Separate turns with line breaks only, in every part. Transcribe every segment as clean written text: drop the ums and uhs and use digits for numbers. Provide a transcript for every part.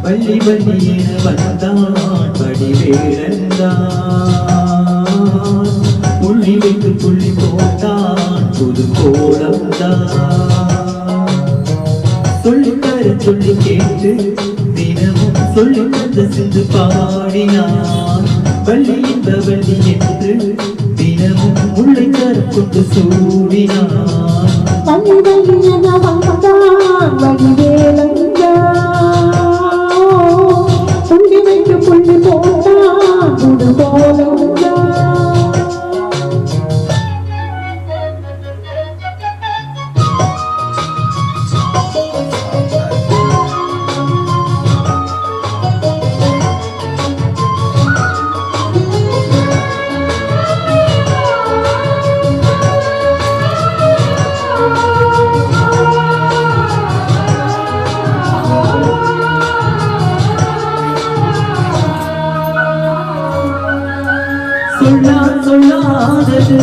வள்ளி வள்ளி என வந்தான் வடிவேலந்தான் புள்ளி வைத்து புள்ளி போட்டான் புது கோலம்தான் சொல்லித்தர சொல்லி கேட்டு தினமும் சொல்லி வந்த சிந்து பாடினான் வள்ளி இந்த வள்ளி என்று தினமும் முல்லை தர கொண்டு சூடினான்
வள்ளி வள்ளி என வந்தான் வடிவேலந்தான் புள்ளி வைத்து புள்ளி போட்டான் புது கோலம்தான்
சொல்லாதது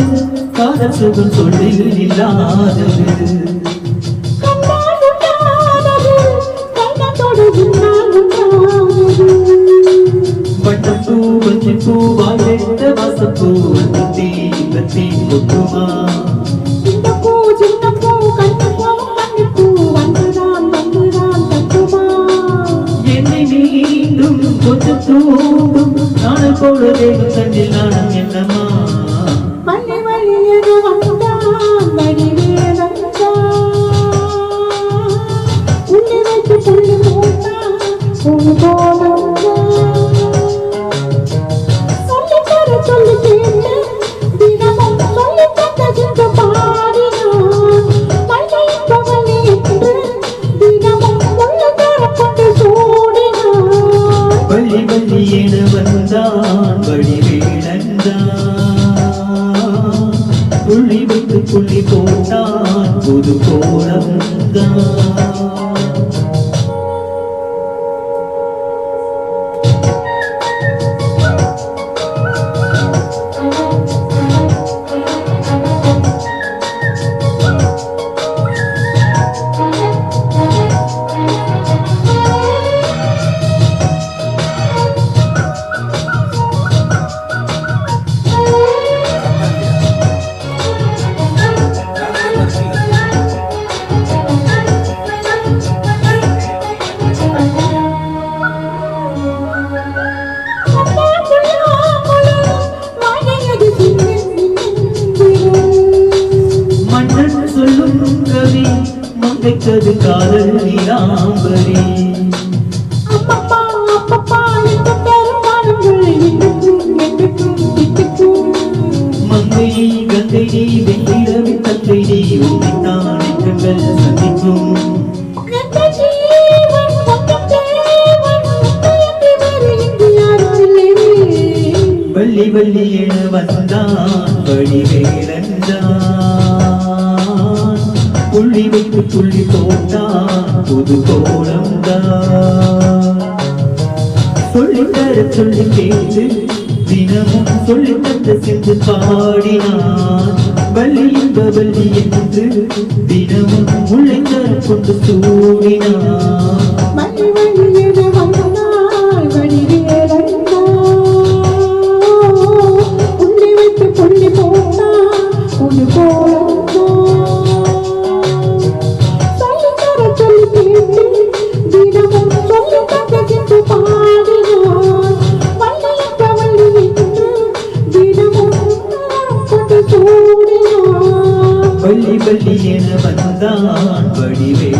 காதல் சுகம் சொல்லில் இல்லாதது பட்டப்பூ வஞ்சி பூவாய் வைத்த வாசப்பூ தீ தீ முத்துமா என்னை மீண்டும் கொஞ்சம் தூண்டும் நாளை போல வேகம் தண்டில் நானும் என்னமா
வள்ளி வள்ளி என வந்தான் வடிவேலந்தான் புள்ளி வைத்து புள்ளி போட்டான் புது கோலம்தான் சொல்லித்தர சொல்லி கேட்டு தினமும் சொல்லி தந்த சிந்து பாடினான் வள்ளி இந்த வள்ளி என்று தினமும் முல்லை தர கொண்டு சூடினான்
வள்ளி வள்ளி என வந்தான் வடிவேலந்தான் புள்ளி வைத்து புள்ளி போட்டான் புது கோலம்தான் மங்கைக்கது காதல் நீராம்பரி
அப்பப்பா அப்பப்பா இந்த பெருமானங்கள் எட்டுக்கும்
மங்கை கங்கை வெண்ணிலவி தங்கை நீ உன்னைத்தான் எங்கள் சந்திக்கும் வள்ளி வள்ளி என வந்தான் வடிவேலந்தான் புள்ளி வைத்து புள்ளி போட்டான் புது கோலம்தான் சொல்லித்தர சொல்லி கேட்டு தினமும் சொல்லி தந்த சிந்து பாடினான் வள்ளி இந்த வள்ளி என்று தினமும் முல்லை தர கொண்டு சூடினான்
வள்ளி வள்ளி என வந்தான் வடிவேலந்தான் புள்ளி வைத்து புள்ளி போட்டான் புது கோலம்தான் சொல்லித்தர சொல்லி கேட்டு தினமும் சொல்லி தந்த சிந்து பாடினான் வள்ளி இந்த வள்ளி என்று தினமும் கொண்டு சூடினான்
வள்ளி வள்ளி என வந்தான் வடிவே